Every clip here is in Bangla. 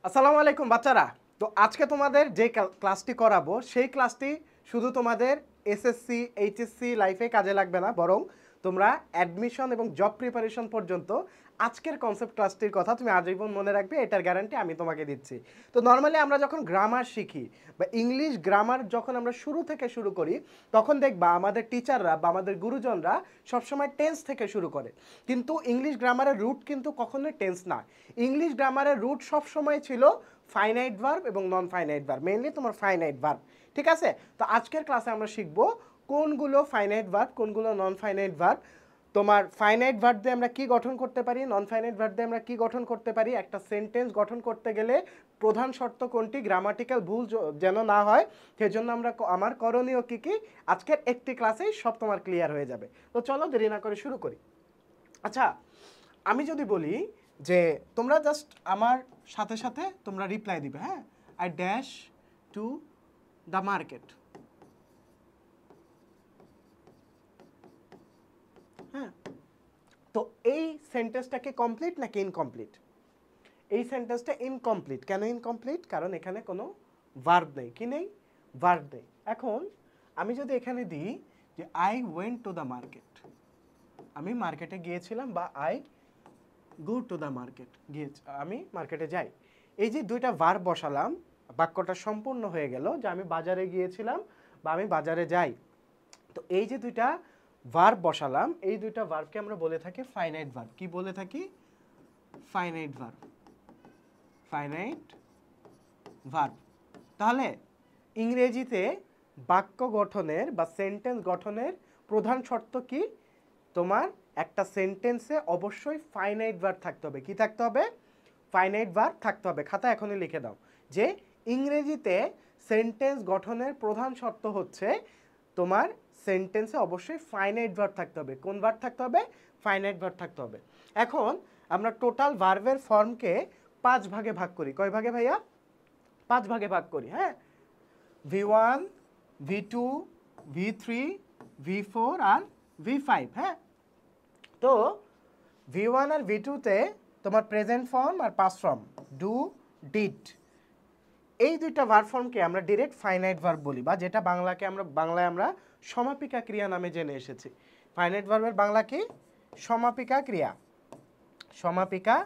আসসালামু আলাইকুম বাচ্চারা। তো আজকে তোমাদের যে ক্লাসটি করাবো সেই ক্লাসটি শুধু তোমাদের এসএসসি এইচএসসি লাইফে কাজে লাগবে না, বরং তোমরা অ্যাডমিশন এবং জব প্রিপারেশন পর্যন্ত আজকের কনসেপ্ট ক্লাসটির কথা তুমি আজীবন মনে রাখবে, এটার গ্যারান্টি আমি তোমাকে দিচ্ছি। তো নর্মালি আমরা যখন গ্রামার শিখি বা ইংলিশ গ্রামার যখন আমরা শুরু থেকে শুরু করি, তখন দেখবা আমাদের টিচাররা বা আমাদের গুরুজনরা সবসময় টেন্স থেকে শুরু করে, কিন্তু ইংলিশ গ্রামারের রুট কিন্তু কখনোই টেন্স না। ইংলিশ গ্রামারের রুট সবসময় ছিল ফাইনাইট ভার্ব এবং নন ফাইনাইট ভার্ব, মেইনলি তোমার ফাইনাইট ভার্ব। ঠিক আছে, তো আজকের ক্লাসে আমরা শিখব কোনগুলো ফাইনাইট ভার্ব, কোনগুলো নন ফাইনাইট ভার্ব। তোমার ফাইনাইট ভার্ব দিয়ে আমরা কি গঠন করতে পারি, নন ফাইনাইট ভার্ব দিয়ে আমরা কি গঠন করতে পারি, একটা সেন্টেন্স গঠন করতে গেলে প্রধান শর্ত কোনটি, গ্রামাটিক্যাল ভুল যেন না হয় সেজন্য আমার করণীয় কি কি আজকের একটি ক্লাসেই সব তোমার ক্লিয়ার হয়ে যাবে। তো চলো দেরি না করে শুরু করি। আচ্ছা, আমি যদি বলি যে তোমরা জাস্ট আমার সাথে সাথে তোমরা রিপ্লাই দিবে, হ্যাঁ, I dash two the market. হ্যাঁ, তো এই সেন্টেন্সটা কি কমপ্লিট নাকি ইনকমপ্লিট? এই সেন্টেন্সটা ইনকমপ্লিট। কেন ইনকমপ্লিট? কারণ এখানে কোনো ভার্ব নেই। কি নেই? ভার্ব নেই। এখন আমি যদি এখানে দিই যে I went to the market, আমি মার্কেটে গিয়েছিলাম, বা I go to the market, আমি মার্কেটে যাই। এই যে দুইটা ভার্ব বসালাম, বাক্যটা সম্পূর্ণ হয়ে গেল যে আমি বাজারে গিয়েছিলাম বা আমি বাজারে যাই। তো এই যে দুইটা ভার্ব বসালাম, এই দুইটা ভার্বকে আমরা বলে থাকি ফাইনাইট ভার্ব। কি বলে থাকি? Finite verb. Finite verb. তাহলে ইংরেজিতে বাক্য গঠনের বা সেন্টেন্স গঠনের প্রধান শর্ত কি? তোমার একটা সেন্টেন্সে অবশ্যই ফাইনাইট ভার্ব থাকতে হবে। কি থাকতে হবে? ফাইনাইট ভার্ব থাকতে হবে। খাতা এখনই লিখে দাও যে ইংরেজিতে সেন্টেন্স গঠনের প্রধান শর্ত হচ্ছে তোমার সেন্টেন্সে অবশ্যই ফাইনাইট ভার্ব থাকতে হবে। কোন ভার্ব থাকতে হবে? ফাইনাইট ভার্ব থাকতে হবে। এখন আমরা টোটাল ভার্বের ফর্মকে 5 ভাগে ভাগ করি। কয় ভাগে ভাইয়া? 5 ভাগে ভাগ করি। হ্যাঁ, V1, V2, V3, V4 আর V5। হ্যাঁ, তো V1 আর V2-তে তোমার প্রেজেন্ট ফর্ম আর পাস্ট ফর্ম, ডু, ডিড, এই দুইটা ভার্ব ফর্মকে আমরা ডিরেক্ট ফাইনাইট ভার্ব বলি, বা যেটা বাংলায় আমরা সমাপিকা ক্রিয়া নামে জেনে এসেছি। ফাইনাইট ভার্বের বাংলা কি? সমাপিকা ক্রিয়া। সমাপিকা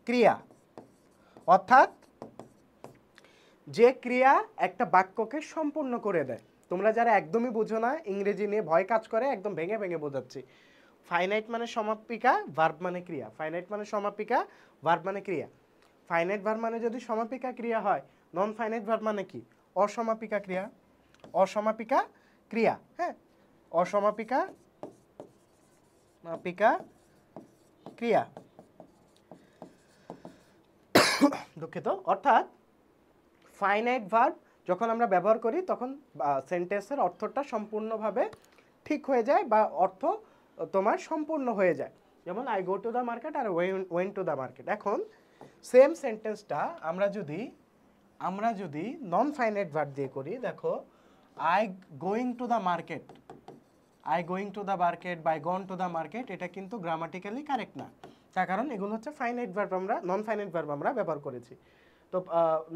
ক্রিয়া অর্থাৎ যে ক্রিয়া একটা বাক্যকে সম্পূর্ণ করে দেয়। তোমরা যারা একদমই বুঝো না, ইংরেজি নিয়ে ভয় কাজ করে, একদম ভেঙে ভেঙে বোঝাচ্ছি। ফাইনাইট মানে সমাপিকা, ভার্ব মানে ক্রিয়া। ফাইনাইট মানে সমাপিকা, ভার্ব মানে ক্রিয়া। ফাইনাইট ভার্ব মানে যদি সমাপিকা ক্রিয়া হয়, নন ফাইনাইট ভার্ব মানে কি? অসমাপিকা ক্রিয়া। অসমাপিকা ক্রিয়া। হ্যাঁ, অসমাপিকা মাপিকা ক্রিয়া, দুঃখিত। অর্থাৎ ফাইনাইট ভার্ব যখন আমরা ব্যবহার করি তখন সেন্টেন্সের অর্থটা সম্পূর্ণভাবে ঠিক হয়ে যায় বা অর্থ তোমার সম্পূর্ণ হয়ে যায়। যেমন I go to the market আর ওয়েন্ট টু দ্য মার্কেট। এখন সেম সেন্টেন্সটা আমরা যদি নন ফাইনাইট ভার্ব দিয়ে করি, দেখো I going to the market, I going to the market by gone to the market, এটা কিন্তু গ্রামাটিক্যালি কারেক্ট না। তার কারণ এগুলো হচ্ছে finite verb, non finite verb আমরা ব্যবহার করেছি। তো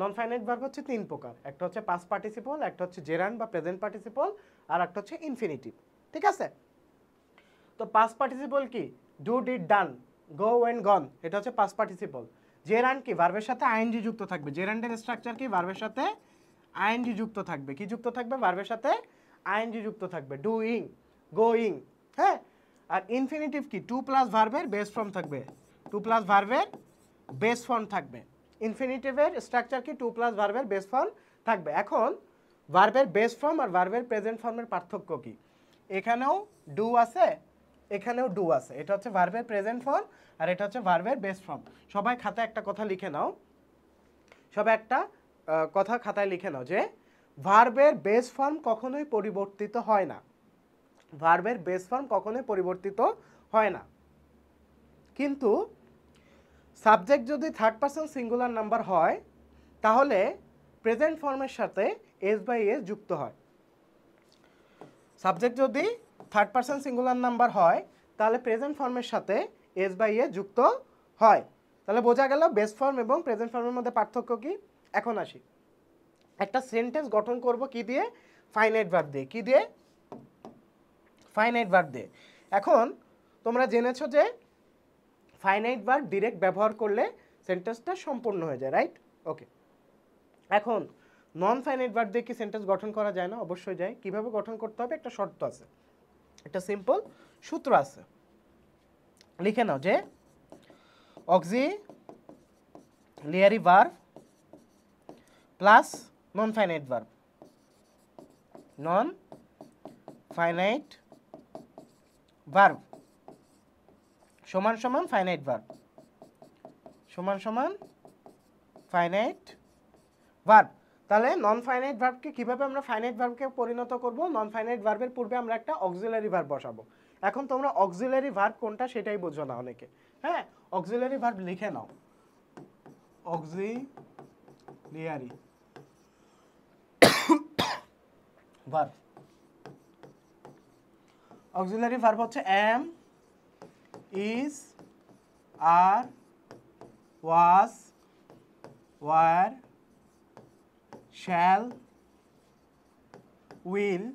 নন ফাইনাইট ভার্ব হচ্ছে 3 প্রকার। একটা হচ্ছে পাস্ট পার্টিসিপল, একটা হচ্ছে জেরান্ড বা প্রেজেন্ট পার্টিসিপল, আর একটা হচ্ছে ইনফিনিটিভ। ঠিক আছে, তো পাস্ট পার্টিসিপল কি? Do, did, done, go, went, gone, এটা হচ্ছে পাস্ট পার্টিসিপল। জেরান্ড কি? ভার্বের সাথে আইএনজি যুক্ত থাকবে। জেরান্ডের স্ট্রাকচার কি? ভার্বের সাথে আইএনজি যুক্ত থাকবে। কি যুক্ত থাকবে? ভার্বের সাথে আইএনজি যুক্ত থাকবে। Doing, going. হ্যাঁ, আর ইনফিনিটিভ কি? 2 প্লাস ভার্বের বেস ফর্ম থাকবে। 2 প্লাস ভার্বের বেস ফর্ম থাকবে। ইনফিনিটিভের স্ট্রাকচার কি? 2 প্লাস ভার্বের বেস ফর্ম থাকবে। এখন ভার্বের বেস ফর্ম আর ভার্বের প্রেজেন্ট ফর্মের পার্থক্য কি? এখানেও ডু আছে, এখানেও ডু আছে। এটা হচ্ছে ভার্বের প্রেজেন্ট ফর্ম আর এটা হচ্ছে ভার্বের বেস ফর্ম। সবাই খাতায় একটা কথা লিখে নাও, সবাই একটা কথা খাতায় লিখে নাও যে ভার্বের বেস ফর্ম কখনোই পরিবর্তিত হয় না। ভার্বের বেস ফর্ম কখনোই পরিবর্তিত হয় না, কিন্তু সাবজেক্ট যদি থার্ড পারসন সিঙ্গুলার নাম্বার হয় তাহলে প্রেজেন্ট ফর্মের সাথে এস বাই এস যুক্ত হয়। সাবজেক্ট যদি থার্ড পারসন সিঙ্গুলার নাম্বার হয় তাহলে প্রেজেন্ট ফর্মের সাথে এস বাই এস যুক্ত হয়। তাহলে বোঝা গেল বেস ফর্ম এবং প্রেজেন্ট ফর্মের মধ্যে পার্থক্য কি। এখন আসি, একটা সেন্টেন্স গঠন করব কি দিয়ে, ফাইনাইট ভার্ব দিয়ে। কি দিয়ে, ফাইনাইট ভার্ব দিয়ে। এখন তোমরা জেনেছো যে ফাইনাইট ভার্ব ডিরেক্ট ব্যবহার করলে সেন্টেন্সটা সম্পূর্ণ হয়ে যায়, রাইট? ওকে, এখন নন ফাইনাইট ভার্ব দিয়ে কি সেন্টেন্স গঠন করা যায় না? অবশ্যই যায়। কিভাবে গঠন করতে হবে, একটা শর্ত আছে, একটা সিম্পল সূত্র আছে, লিখে নাও যে অক্সিলিয়ারি ভার্ব প্লাস নন finite verb, non finite verb সমান সমান ফাইনাইট ভার্ব, সমান সমান ফাইনাইট ভার্ব। তাহলে নন ফাইনাইট ভার্বকে কিভাবে আমরা ফাইনাইট ভার্বকে পরিণত করব? নন ফাইনাইট ভার্বের পূর্বে আমরা একটা অক্সিলারি ভার্ব বসাবো। এখন তোমরা অক্সিলারি ভার্ব কোনটা সেটাই বোঝো না অনেকে। হ্যাঁ, অক্সিলারি ভার্ব লিখে নাও, অক্সিলিয়ারি ভার্ব। অক্সিলারি ভার্ব হচ্ছে am, is, are, was, were, shall, will,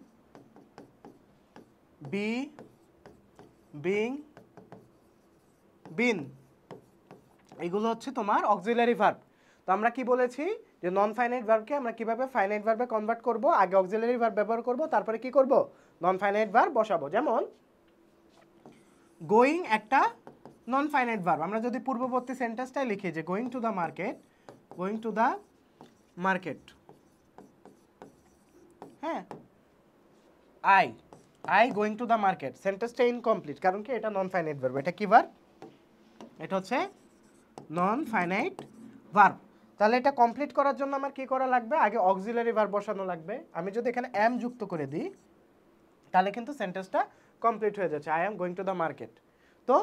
be, being, been, এগুলো হচ্ছে তোমার অক্সিলারি ভার্ব। তো আমরা কি বলেছি যে নন ফাইনাইট ভার্বকে আমরা কিভাবে ফাইনাইট ভার্বে কনভার্ট করব? আগে অক্সিলারি ভার্ব ব্যবহার করব, তারপরে কি করব, নন ফাইনাইট ভার্ব বসাবো। যেমন গোয়িং একটা নন ফাইনাইট ভার্ব। আমরা যদি পূর্ববর্তী সেন্টেন্সটাই লিখি যে going to the market, going to the market, হ্যাঁ, I going to the market, সেন্টেন্সটা ইনকমপ্লিট, কারণ কি এটা নন ফাইনাইট ভার্ব। এটা কি ভার্ব? এটা হচ্ছে নন ফাইনাইট ভার্ব। তাহলে এটা কমপ্লিট করার জন্য আমার কি করা লাগবে? আগে অক্সিলারি ভার্ব বসানো লাগবে। আমি যদি এখানে অ্যাম যুক্ত করে দিই তাহলে কিন্তু সেন্টেন্সটা কমপ্লিট হয়ে যাচ্ছে, I am going to the market. তো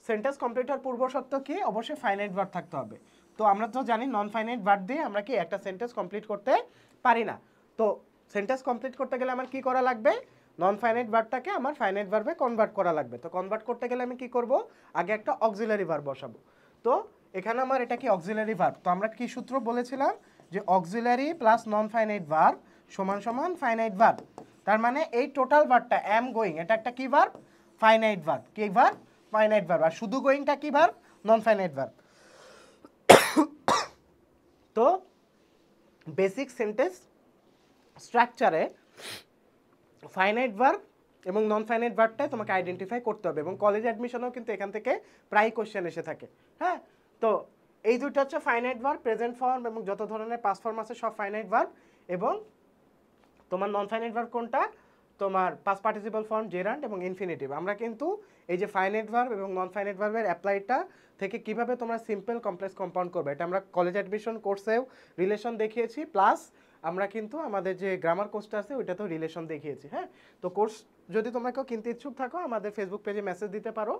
সেন্টেন্স কমপ্লিট হওয়ার পূর্ব শর্ত কি? অবশ্যই ফাইনাইট ভার্ব থাকতে হবে। তো আমরা তো জানি নন ফাইনাইট ভার্ব দিয়ে আমরা কি একটা সেন্টেন্স কমপ্লিট করতে পারি না। তো সেন্টেন্স কমপ্লিট করতে গেলে আমার কি করা লাগবে? নন ফাইনাইট ভার্বটাকে আমার ফাইনাইট ভার্বে কনভার্ট করা লাগবে। তো কনভার্ট করতে গেলে আমি কি করব? আগে একটা অক্সিলারি ভার্ব বসাবো। তো এখানে আমার এটা কি অক্সিলারি ভার্ব। তো আমরা কি সূত্র বলেছিলাম যে অক্সিলারি প্লাস নন ফাইনাইট ভার্ব সমান সমান ফাইনাইট ভার্ব। তার মানে এই টোটাল ভার্বটা অ্যাম গোয়িং, এটা একটা কি ভার্ব? Finite verb. কি ভার্ব? Finite verb. আর শুধু গোয়িংটা কি ভার্ব? Non finite verb. তো বেসিক সেন্টেন্স স্ট্রাকচারে ফাইনাইট ভার্ব এবং নন ফাইনাইট ভার্বটাই তোমাকে আইডেন্টিফাই করতে হবে, এবং কলেজ অ্যাডমিশনেও কিন্তু এখান থেকে প্রায় কোশ্চেন এসে থাকে। হ্যাঁ, তো এই দুটো হচ্ছে ফাইনাইট ভার্ব, প্রেজেন্ট ফর্ম এবং যত ধরনের পাস্ট ফর্ম আছে সব ফাইনাইট ভার্ব। এবং তোমার নন ফাইনাইট ভার্ব কোনটা? তোমার পাস্ট পার্টিসিপল ফর্ম, জেরান্ড এবং ইনফিনিটিভ। আমরা কিন্তু এই যে ফাইনাইট ভার্ব এবং নন ফাইনাইট ভার্বের অ্যাপ্লাইটা থেকে কিভাবে তোমরা সিম্পল কমপ্লেক্স কম্পাউন্ড করবে এটা আমরা কলেজ অ্যাডমিশন কোর্সেও রিলেশন দেখিয়েছি, প্লাস আমরা কিন্তু আমাদের যে গ্রামার কোর্সটা আছে ওইটাতেও রিলেশন দেখিয়েছি। হ্যাঁ, তো কোর্স যদি তোমরা কেউ কিনতে ইচ্ছুক থাকো আমাদের ফেসবুক পেজে মেসেজ দিতে পারো,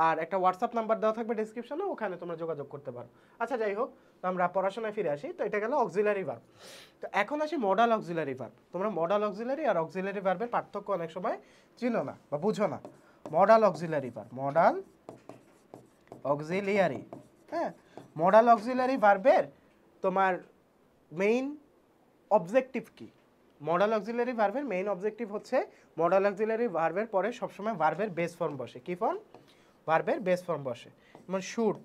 আর একটা হোয়াটসঅ্যাপ নাম্বার দেওয়া থাকবে ডেসক্রিপশনে, ওখানে তোমরা যোগাযোগ করতে পারো। আচ্ছা, যাই হোক, তো আমরা পড়াশোনায় ফিরে আসি। তো এটা গেল অক্সিলারি ভার্ব। তো এখন আসি মডাল অক্সিলারি ভার্ব। তোমরা মডাল অক্সিলারি আর অক্সিলারি ভার্বের পার্থক্য অনেক সময় চিনো না বা বুঝো না। Modal auxiliary verb, modal auxiliary, হ্যাঁ, মডাল অক্সিলারি ভার্বের তোমার মেইন অবজেক্টিভ কি? মডাল অক্সিলারি ভার্বের মেইন অবজেক্টিভ হচ্ছে মডাল অক্সিলারি ভার্বের পরে সবসময় ভার্বের বেস ফর্ম বসে। কি ফর্ম? ভার্বের বেস ফর্ম বসে। যেমন শুড,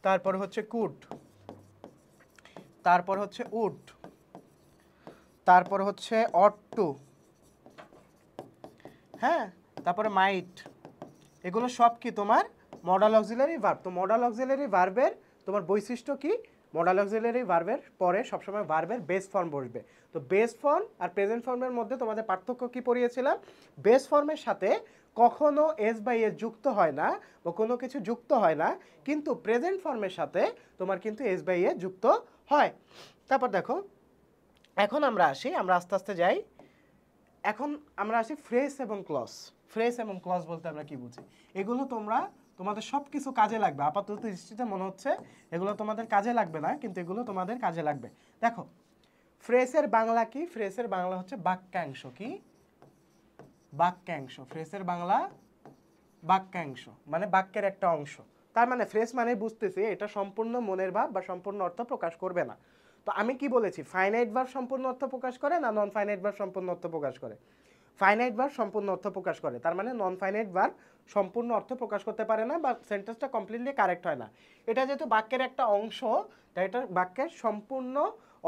তারপর হচ্ছে কুড, তারপর হচ্ছে উড, তারপর হচ্ছে অট টু, হ্যাঁ, তারপরে মাইট, এগুলো সব কি তোমার মডাল অক্সিলারি ভার্ব। তো মডাল অক্সিলারি ভার্বের তোমার বৈশিষ্ট্য কি? মডাল অক্সিলারি ভার্বের পরে সবসময় ভার্বের বেস ফর্ম বসবে। তো বেস ফর্ম আর প্রেজেন্ট ফর্মের মধ্যে তোমাদের পার্থক্য কি পড়িয়েছিলাম? বেস ফর্মের সাথে কখনো এস বাই এস যুক্ত হয় না বা কোনো কিছু যুক্ত হয় না, কিন্তু প্রেজেন্ট ফর্মের সাথে তোমার কিন্তু এস বাই এস যুক্ত হয়। তারপর দেখো, এখন আমরা আস্তে আস্তে যাই। এখন আমরা আসি ফ্রেজ এবং ক্লজ। ফ্রেজ এবং ক্লজ বলতে আমরা কি বুঝি? এগুলো তোমাদের সব কিছু কাজে লাগবে। আপাতত দৃষ্টিতে মনে হচ্ছে এগুলো তোমাদের কাজে লাগবে না, কিন্তু এগুলো তোমাদের কাজে লাগবে। দেখো, ফ্রেজের বাংলা কি? ফ্রেজের বাংলা হচ্ছে বাক্যাংশ। কি? বাক্যাংশ। ফ্রেজের বাংলা বাক্যাংশ, মানে বাক্যের একটা অংশ। তার মানে ফ্রেজ মানে বুঝতেছি এটা সম্পূর্ণ মনের ভাব বা সম্পূর্ণ অর্থ প্রকাশ করবে না। তো আমি কি বলেছি, ফাইনাইট ভার্ব সম্পূর্ণ অর্থ প্রকাশ করে না নন ফাইনাইট ভার্ব সম্পূর্ণ অর্থ প্রকাশ করে? ফাইনাইট ভার্ব সম্পূর্ণ অর্থ প্রকাশ করে। তার মানে নন ফাইনাইট ভার্ব সম্পূর্ণ অর্থ প্রকাশ করতে পারে না বা সেন্টেন্সটা কমপ্লিটলি কারেক্ট হয় না। এটা যেহেতু বাক্যের একটা অংশ, তাই এটা বাক্যের সম্পূর্ণ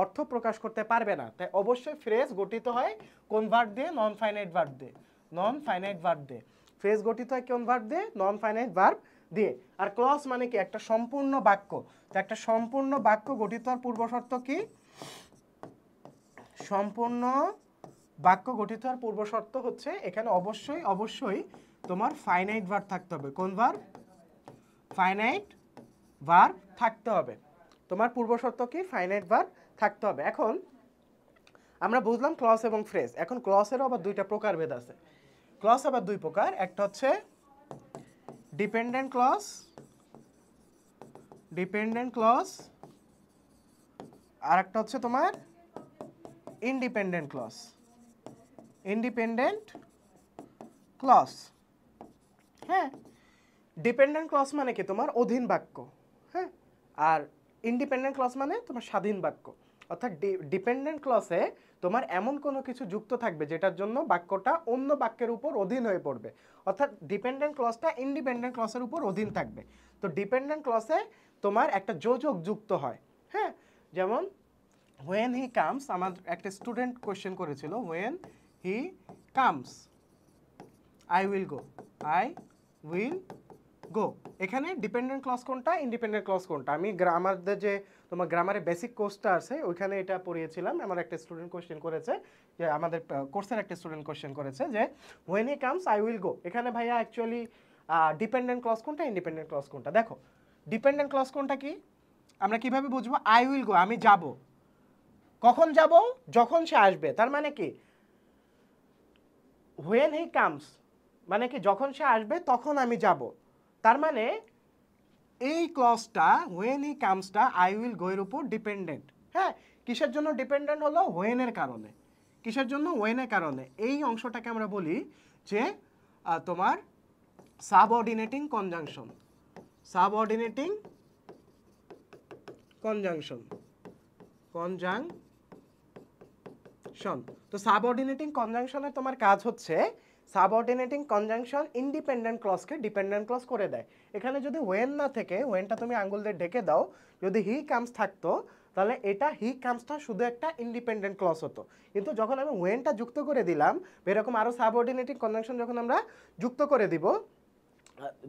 অর্থ প্রকাশ করতে পারবে না। তাই অবশ্যই ফ্রেজ গঠিত হয় কোন ভার্ব দিয়ে? নন ফাইনাইট ভার্ব দিয়ে। নন ফাইনাইট ভার্ব দিয়ে ফ্রেজ গঠিত হয় কোন ভার্ব দিয়ে? নন ফাইনাইট ভার্ব দিয়ে। আর ক্লজ মানে কি? একটা সম্পূর্ণ বাক্য। তো একটা সম্পূর্ণ বাক্য গঠিত হওয়ার পূর্ব শর্ত কি? সম্পূর্ণ বাক্য গঠিত হওয়ার পূর্ব শর্ত হচ্ছে এখানে অবশ্যই অবশ্যই তোমার ফাইনাইট ভার্ব থাকতে হবে। কোন ভার্ব? ফাইনাইট ভার্ব থাকতে হবে। তোমার পূর্ব শর্ত কি? ফাইনাইট ভার্ব থাকতে হবে। এখন আমরা বুঝলাম ক্লজ এবং ফ্রেজ। এখন ক্লজেরও আবার দুইটা প্রকারভেদ আছে। ক্লজ আবার দুই প্রকার, একটা হচ্ছে ডিপেন্ডেন্ট ক্লজ, ডিপেন্ডেন্ট ক্লজ, আর একটা হচ্ছে তোমার ইন্ডিপেন্ডেন্ট ক্লজ, ইন্ডিপেন্ডেন্ট ক্লজ। হ্যাঁ, ডিপেন্ডেন্ট ক্লজ মানে কি? তোমার অধীন বাক্য। হ্যাঁ, আর ইন্ডিপেন্ডেন্ট ক্লজ মানে তোমার স্বাধীন বাক্য। অর্থাৎ ডিপেন্ডেন্ট ক্লজে তোমার এমন কোনো কিছু যুক্ত থাকবে যেটার জন্য বাক্যটা অন্য বাক্যের উপর অধীন হয়ে পড়বে। অর্থাৎ ডিপেন্ডেন্ট ক্লজটা ইন্ডিপেন্ডেন্ট ক্লজের উপর অধীন থাকবে। তো ডিপেন্ডেন্ট ক্লজে তোমার একটা যোজক যুক্ত হয়। হ্যাঁ, যেমন when he comes, আমার একটা স্টুডেন্ট কোয়েশ্চেন করেছিল, when he comes I will go, I will go। এখানে ডিপেন্ডেন্ট ক্লজ কোনটা, ইন্ডিপেন্ডেন্ট ক্লজ কোনটা? আমি আমাদের যে তোমার গ্রামারের বেসিক কোর্সটা আছে ওইখানে এটা পড়িয়েছিলাম। আমার একটা স্টুডেন্ট কোয়েশ্চেন করেছে, যে আমাদের কোর্সের একটা স্টুডেন্ট কোয়েশ্চেন করেছে যে when he comes I will go। এখানে ভাইয়া অ্যাকচুয়ালি ডিপেন্ডেন্ট ক্লজ কোনটা, ইন্ডিপেন্ডেন্ট ক্লজ কোনটা? দেখো, ডিপেন্ডেন্ট ক্লজ কোনটা কি আমরা কিভাবে বুঝবো? I will go, আমি যাব। কখন যাব? যখন সে আসবে। তার মানে কি when he comes মানে কি যখন সে আসবে তখন আমি যাব। তার মানে এই ক্লজটা when he comes-টা I will go এর উপর ডিপেন্ডেন্ট। হ্যাঁ, কিসের জন্য ডিপেন্ডেন্ট হলো? when এর কারণে। কিসের জন্য? when এর কারণে। এই অংশটাকে আমরা বলি যে তোমার subordinating conjunction, subordinating conjunction, conjunction. তো সাবঅর্ডিনেটিং কনজাংশনে তোমার কাজ হচ্ছে সাবঅর্ডিনেটিং কনজাংশন ইন্ডিপেন্ডেন্ট ক্লজকে ডিপেন্ডেন্ট ক্লজ করে দেয়। এখানে যদি when না থেকে, whenটা তুমি আঙ্গুল দিয়ে ঢেকে দাও, যদি he comes থাকতো তাহলে এটা he comes-টা শুধু একটা ইন্ডিপেন্ডেন্ট ক্লজ হতো। কিন্তু যখন আমি whenটা যুক্ত করে দিলাম, এরকম আরও সাবঅর্ডিনেটিং কনজাংশন যখন আমরা যুক্ত করে দিব,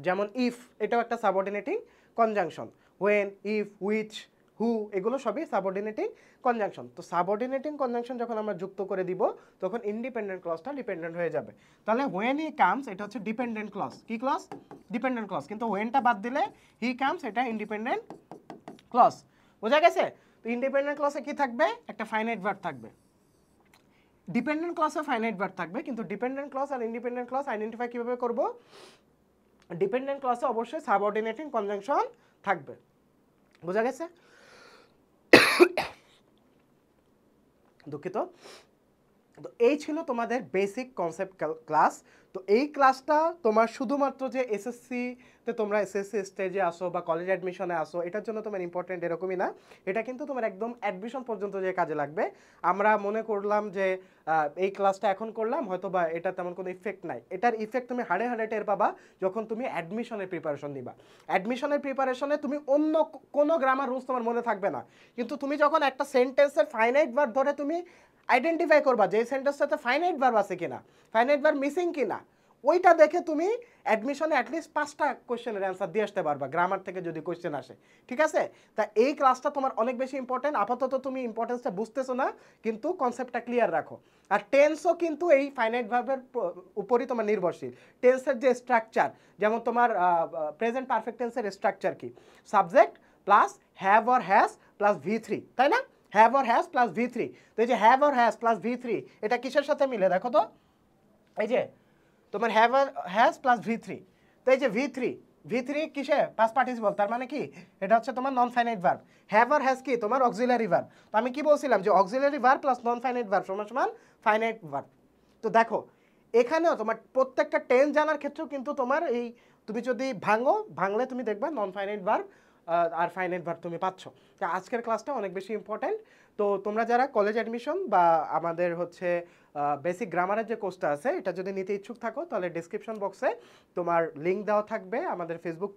যেমন if, এটাও একটা subordinating conjunction. when, if, which, হু, এগুলো সবই সাবঅর্ডিনেটিং কনজাংশন। তো সাবঅর্ডিনেটিং কনজাংশন যখন আমরা যুক্ত করে দিব তখন ইন্ডিপেন্ডেন্ট ক্লজটা ডিপেন্ডেন্ট হয়ে যাবে। তাহলে when he comes এটা হচ্ছে ডিপেন্ডেন্ট ক্লজ। কি ক্লজ? Dependent clause. কিন্তু whenটা বাদ দিলে he comes এটা ইন্ডিপেন্ডেন্ট ক্লজ। বোঝা গেছে? তো ইন্ডিপেন্ডেন্ট ক্লজে কি থাকবে? একটা ফাইনাইট ভার্ব থাকবে। ডিপেন্ডেন্ট ক্লজে ফাইনাইট ভার্ব থাকবে, কিন্তু ডিপেন্ডেন্ট ক্লজ আর ইন্ডিপেন্ডেন্ট ক্লজ আইডেন্টিফাই কিভাবে করব? ডিপেন্ডেন্ট ক্লজে অবশ্যই সাবঅর্ডিনেটিং কনজাংশন থাকবে। বোঝা গেছে? দুঃখিত। তো এই ছিল তোমাদের বেসিক কনসেপ্ট ক্লাস। তো এই ক্লাসটা তোমার শুধুমাত্র যে এসএসসিতে তোমরা এসএসসি স্টেজে আসো বা কলেজ অ্যাডমিশনে আসো এটার জন্য তোমার ইম্পর্টেন্ট এরকমই না। এটা কিন্তু তোমার একদম অ্যাডমিশন পর্যন্ত যে কাজে লাগবে। আমরা মনে করলাম যে এই ক্লাসটা এখন করলাম, হয়তো বা এটা তেমন কোনো ইফেক্ট নাই। এটার ইফেক্ট তুমি হাড়ে হাড়ে টের পাবা যখন তুমি অ্যাডমিশনের প্রিপারেশন নিবা। অ্যাডমিশনের প্রিপারেশনে তুমি অন্য কোনো গ্রামার রুলস তোমার মনে থাকবে না, কিন্তু তুমি যখন একটা সেন্টেন্সের ফাইনাইট ভার্ব ধরে তুমি আইডেন্টিফাই করবা যে এই সেন্টেন্সটাতে ফাইনাইট ভার্ব আছে কিনা, ফাইনাইট ভার্ব মিসিং কিনা, ওইটা দেখে তুমি অ্যাডমিশনে অ্যাটলিস্ট 5টা কোয়েশ্চেনের অ্যান্সার দিয়ে আসতে পারবা গ্রামার থেকে যদি কোয়েশ্চেন আসে। ঠিক আছে? তা এই ক্লাসটা তোমার অনেক বেশি ইম্পর্টেন্ট। আপাতত তুমি ইম্পর্টেন্সটা বুঝতেছো না, কিন্তু কনসেপ্টটা ক্লিয়ার রাখো। আর টেন্সও কিন্তু এই ফাইনাইট ভার্বের উপরই তোমার নির্ভরশীল। টেন্সের যে স্ট্রাকচার, যেমন তোমার প্রেজেন্ট পারফেক্ট টেন্সের স্ট্রাকচার কি? Subject plus have or has plus V3, তাই না? Have or has plus V3। তো এই যে have or has plus V3 এটা কিসের সাথে মিলে দেখো তো? এই যে তোমার have or has plus V3। তো এই যে V3 কিসে? Past participle. তার মানে কি? এটা হচ্ছে তোমার নন finite verb. Have or has কি? তোমার অক্সিলারি ভার্ব। তো আমি কি বলছিলাম যে অক্সিলারি ভার্ব প্লাস নন ফাইনাইট ভার্ব সমান সমান ফাইনাইট ভার্ব। তো দেখো এখানেও তোমার প্রত্যেকটা টেন্স জানার ক্ষেত্রেও কিন্তু তোমার এই তুমি যদি ভাঙলে তুমি দেখবা নন ফাইনাইট ভার্ব আর ফাইনাইট ভার্ব তুমি পাচ্ছ। তো আজকের ক্লাসটা অনেক বেশি ইম্পর্ট্যান্ট। তো তোমরা যারা কলেজ অ্যাডমিশন বা আমাদের হচ্ছে বেসিক গ্রামারের যে কোর্সটা আছে এটা যদি নিতে ইচ্ছুক থাকো তাহলে ডেসক্রিপশন বক্সে তোমার লিঙ্ক দেওয়া থাকবে আমাদের ফেসবুক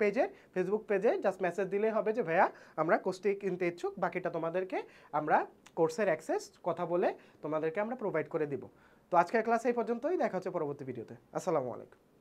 পেজে জাস্ট মেসেজ দিলেই হবে যে ভাইয়া আমরা কোর্সটি কিনতে ইচ্ছুক, বাকিটা তোমাদেরকে আমরা কোর্সের অ্যাক্সেস কথা বলে তোমাদেরকে আমরা প্রোভাইড করে দিব। তো আজকের ক্লাস এই পর্যন্তই, দেখা হচ্ছে পরবর্তী ভিডিওতে। আসসালামু আলাইকুম।